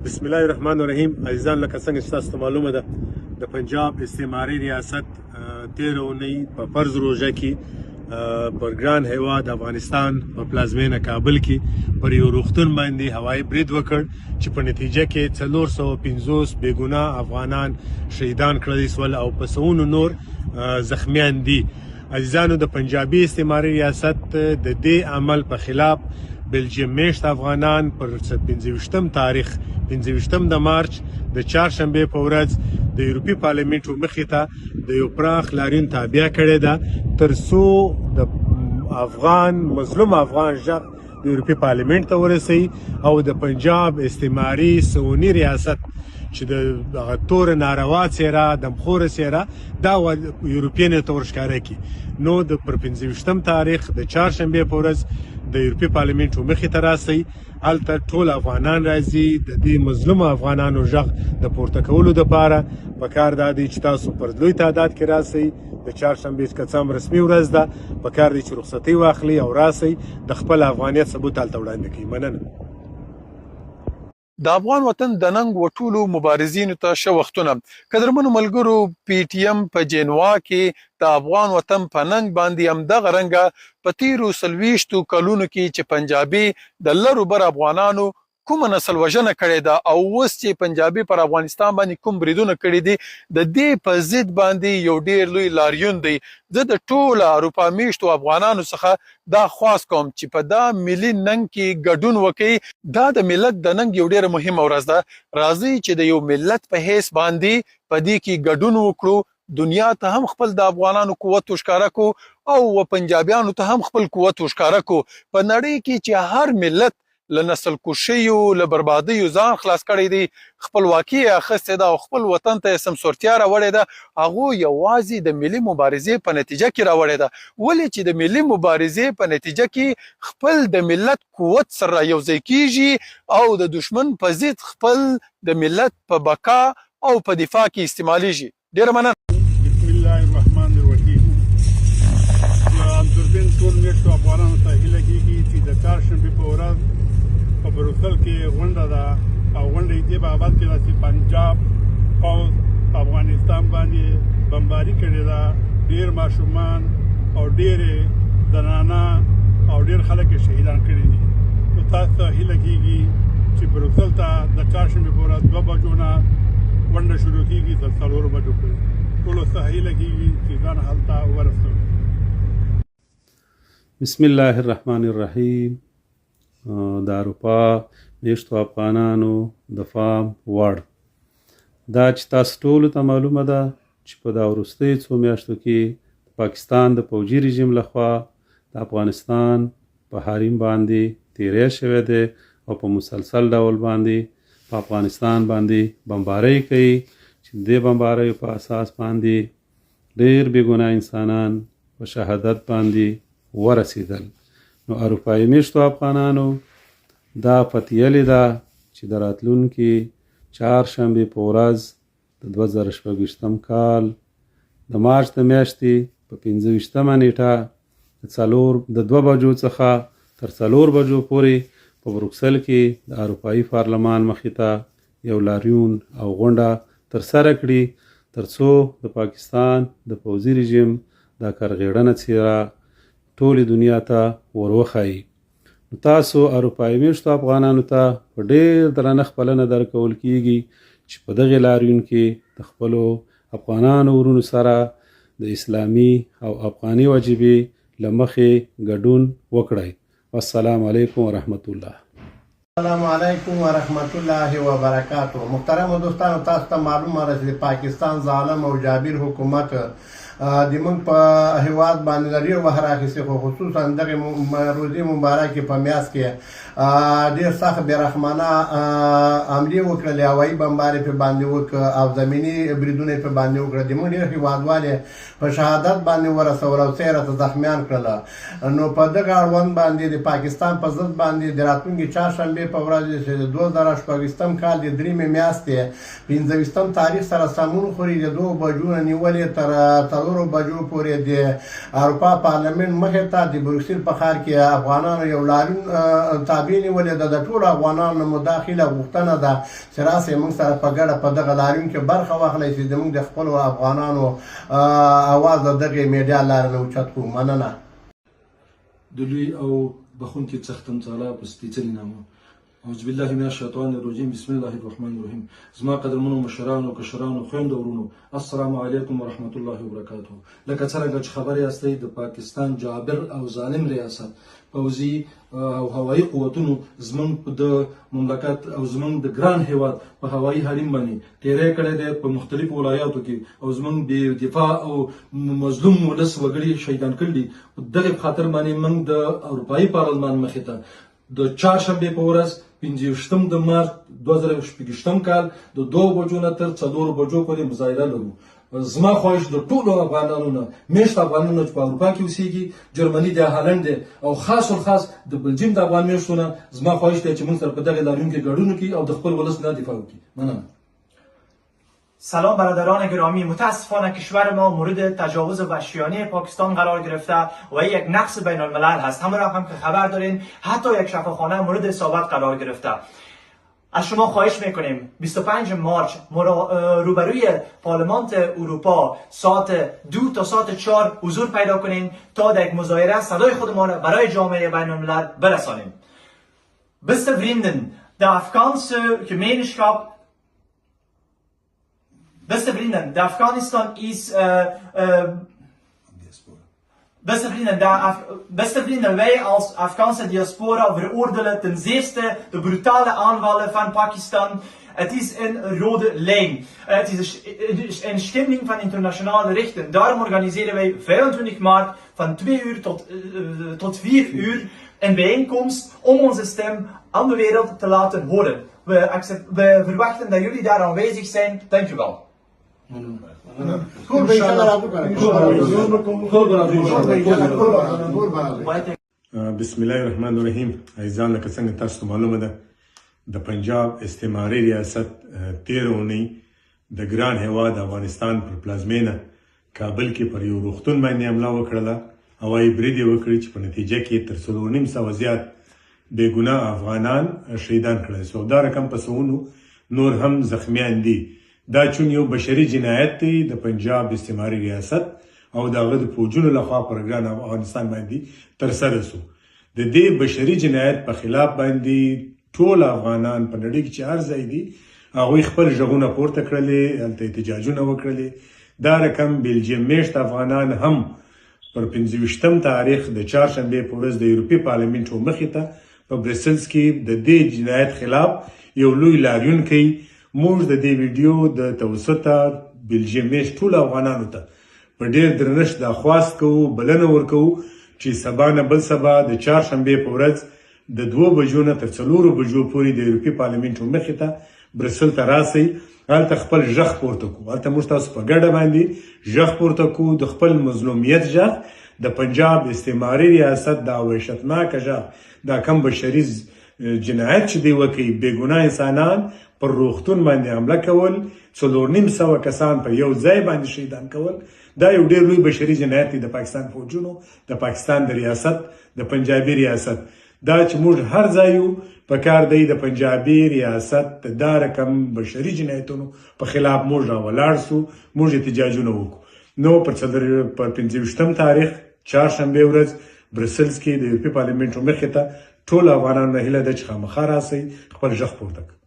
بسم الله الرحمن الرحیم. عزیزان، لکه څنګه چې تاسو ته معلومه ده د پنجاب استعماري ریاست 13 اونۍ په فرض روژه کې پر ګران هیواد افغانستان په پلازمینه کابل کې پر یو روغتون باندې هوایي برید وکړ چې په نتیجه کې 450 بېګناه افغانان شهیدان کړل شول او په سونو نور زخمیان دي. عزیزانو، د پنجابي استعماري ریاست د دې عمل په خلاف بلجیم میشت افغانان پر 15 تاریخ 15 د مارچ د چهارشنبه په ورځ د یورپی پارلیمنت مخې ته د یو پراخ لاریون تابع کړی ده تر څو د مظلوم افغان ژغ د یورپی پارلیمنت ته ورسي او د پنجاب استعماري سونی ریاست چې د تور ناروا څیره د مخور څیره دا یورپین ته ورښکاره کی. نو د پر 15 تاریخ د چهارشنبه په ورځ د یورپی پارلیمنت مخې ته راسي. هلته ټول افغانان راځي د دې مظلوم افغانانو ژغ د پورته کولو لپاره. پکار دا دی چې تاسو پر لوی تعداد کې راسي. د چهارشنبه کڅام رسمي ورځ ده، پکار دی چې رخصتي واخلي او راسي د خپل افغانیت ثبوت هلته وړاندې کړي. مننه. د افغان وطن د ننګ و ټولو مبارزینو ته ښه وختونه. قدرمنو ملګرو، پی ټي ایم په جنوا کې د افغان وطن په ننګ باندې همدغه رنګه په تیرو 40 کلونو کې چې پنجابي د لرو بر افغانانو کومه نسل وژنه کړې ده او اوس چې پنجابي پر افغانستان باندې کوم بریدونه کړي دي، د دې په ضد باندې یو ډیر لوی لاریون دی. زه د ټولو اروپا میشتو افغانانو څخه دا خواست کوم چې په دا ملي ننګ کې ګډون وکړي. دا د ملت د ننګ یو ډیره مهمه ورځ ده. راځئ چې د یو ملت په حیث باندې په دې کې ګډون وکړو. دنیا ته هم خپل د افغانانو قوت وښکاره کو او پنجابیانو ته هم خپل قوت وښکاره کو. په نړۍ کې چې هر ملت له نسل کشیو له بربادیو ځان خلاص کړی دی، خپلواکي یې اخیستې ده او خپل وطن ته یې سمسورتیا راوړې ده، هغوی یوازې د ملي مبارزې په نتیجه کې راوړې ده. ولې چې د ملي مبارزې په نتیجه کې خپل د ملت قوت سره یوځای کیږي او د دشمن په ضد خپل د ملت په بقا او په دفاع کې استعمالیږي. ډیره مننه. بسم الله الرحمن الرحیم. دوربین ټول میشتو افغانانو ته هیله کیږي چې د چهارشنبې په ورځ په بروکسل کې غونډه ده او غونډه یې دې بابت کې ده چې پنجاب پوځ افغانستان باندې بمباري کړې ده. ډېر ماشومان او ډېرې زنانه او ډېر خلک یې شهیدان کړي دي. نو تاسو ته هیله کیږي چې بروکسل ته د چهارشنبې په ورځ 2 بجو نه غونډه شروع کیږي تر 4 بجو پورې. ټولو ته هیله کیږي چې ځان هلته ورسوي. بسم الله الرحمن الرحیم. د اروپا میشتو افغانانو د فام وړ دا چې تاسو ټولو ته معلومه ده چې په دا وروستیو څو میاشتو کې پاکستان د پوځي رژیم لخوا د افغانستان په حریم باندې تیری شوی دی او په مسلسل ډول باندې په افغانستان باندې بمبارۍ کوي چې د بمباریو په اساس باندې ډېر بېګناه انسانان په شهادت باندې ورسېدل. نو اروپایي میشتو افغانانو دا فتیلې ده چې د راتلونکي چهارشنبې په ورځ د 2026 کال د مارچ د میاشتې په 15 نیټه د 2 بجو څخه تر 4 بجو پورې په بروکسل کې د اروپایي پارلمان مخې ته یو لاریون او غونډه ترسره کړي تر څو د پاکستان د پوځي رژیم دا کارغېړنه څیره ټولې دنیا ته وروښایي. نو تاسو اروپایي میشتو افغانانو ته په ډېر درنښت بلنه درکول کیږي چې په دغې لاریون کې د خپلو افغانانو ورونو سره د اسلامي او افغاني وجیبې له مخې ګډون وکړئ. والسلام علیکم ورحمت الله. السلام علیکم ورحمت الله وبرکاتہ. محترم دوستانو، تاسو ته معلومه ده چې پاکستان ظالم او جابر حکومت د موږ په هیواد باندې د ډېر وخت راهیسې، خو خصوصا دغې روزې مبارکې په میاشت کې ډېر سخت بېرحمانه حملې وکړلې، هوایي بمبارۍ پرې باندې وکړه او زمیني بریدونه یې پرې باندې وکړه. د موږ ډېر هیوادوال یې په شهادت باندې ورسول او څېره ته زخمیان کړله. نو په دغه اړوند باندې د پاکستان په ضد باندې د راتلونکي چهارشنبې په ورځ چې د 2026 کال د 3 میاشتې 15 تاریخ سره سمون خوري د 2 بجو نه نیولې تر څلورو بجو پورې د اروپا پارلمان مخې ته د بروکسل په ښار کې افغانانو یو لاریون تابع نیولې ده. د ټولو افغانانو مداخله غوښتنه ده چې راسئ موږ سره په ګډه په دغه لاریون کې برخه واخلئ چې زموږ د خپلو افغانانو اواز د دغې میډیا لارې نه اوچت کړو. مننه. د لوی او بخونکي څښتن تعالی په سپېڅلي نامه اعوذ بالله من الشیطان الرجیم بسم الله الرحمن الرحیم. زما قدرمنو مشرانو کشرانو خویندو ورونو السلام علیکم ورحمت الله وبرکاته. لکه څرنګه چې خبر یاستئ د پاکستان جابر او ظالم ریاست پوځي او هوایي قوتونو زموږ د مملکت او زموږ د ګران هیواد په هوایي حریم باندې تیری کړی دی په مختلفو ولایاتو کې او زموږ بې دفاع او مظلوم ولس وګړي شهیدان کړي دي. په دغې خاطر باندې موږ د اروپایي پارلمان مخې ته د چهارشنبې په ورځ 25 د مارچ 2016 کال د 2 بجو نه تر 4 بجو پورې مظاهره لرو. زما خواهش د ټولو افغانانو نه میشت افغانانو چې په اروپا کې اوسېږي جرمني دی هالند دی او خاص الخاص د بلجیم د افغان میشتو نه زما خواهش دی چې موږ سره په دغه لاریون کې ګډون وکړي او د خپل ولس نه دفاع وکړي. مننه. سلام برادران گرامی. متاسفانه کشور ما مورد تجاوز وحشیانه پاکستان قرار گرفته و یک نقص بین الملل هست. همه را هم که خبر دارین حتی یک شفاخانه مورد اصابت قرار گرفته. از شما خواهش میکنیم 25 مارچ روبروی پارلمان اروپا ساعت 2 تا ساعت 4 حضور پیدا کنین تا در یک مظاهره صدای خود ما را برای جامعه بین الملل برسانیم. Beste vrienden, de Afghaanse gemeenschap Beste vrienden, de Afghanistan is... Beste vrienden, wij als Afghaanse diaspora veroordelen ten zeerste de brutale aanvallen van Pakistan. Het is een rode lijn. Het is een schending van internationale rechten. Daarom organiseren wij 25 maart van 2 uur tot 4 uur een bijeenkomst om onze stem aan de wereld te laten horen. We verwachten dat jullie daar aanwezig zijn. Dank u wel. بسم الله الرحمن الرحیم. عزیزان لکه څنګه تاسو ته معلومه ده د پنجاب استعماري ریاست 13 اونۍ د ګران هیواد افغانستان پر پلازمینه کابل کې پر یو روغتون باندې حمله وکړله. هوایي برید یې وکړي چې په نتیجه کې تر 4,500 زیات بې ګناه افغانان شهیدان کړل شول. دا رقم په سوونو نور هم زخمیان دي. دا چون یو بشري جنایت دی د پنجاب استعماري ریاست او د هغه د فوجونو لخوا پر ګران افغانستان باندې ترسره سو. د دې بشري جنایت په خلاف باندې ټول افغانان په نړۍ کې چې هر ځای دي هغوی خپل غږونه پورته کړلې، هلته احتجاجونه وکړلې. دا رقم بلجیم میشت افغانان هم پر 25 تاریخ د چهارشنبې په ورځ د یورپي پارلمنټو مخې ته په برسلز کې د دې جنایت خلاف یو لوی لاریون کوي. موږ د دې ویډیو د توسطه بلجیم میشت ټول افغانانو ته په ډېر درنښت درخواست کوو، بلنه ورکوو چې سبا نه بل سبا د چهارشنبې په ورځ د 2 بجو نه تر 4 بجو پورې د یورپي پارلمنټو مخې ته برسل ته راسئ. هلته خپل غږ پورته کوو. هلته موږ تاسو په ګډه باندې غږ پورته کوو، د خپل مظلومیت غږ، د پنجاب استعماري ریاست دا وحشتناکه غږ، دا کم بشري جنایت چې دی وکړي، بې ګناه انسانان پر روغتون باندې حمله کول، 4,500 کسان په یو ځای باندې شهیدان کول، دا یو ډېر لوی بشري جنایت دی د پاکستان فوجونو، د پاکستان د ریاست، د پنجابي ریاست. دا چې موږ هر ځای یو پکار دی د پنجابي ریاست دا رقم بشري جنایتونو په خلاف موږ راولاړ سو، موږ احتجاجونه وکړو. نو پر 25 تاریخ چهارشنبې ورځ برسلز کې د یورپي پارلمنټو مخې ته ټول افغانانو نه هیله ده چې خامخا راسئ، خپل غږ پورته کړئ.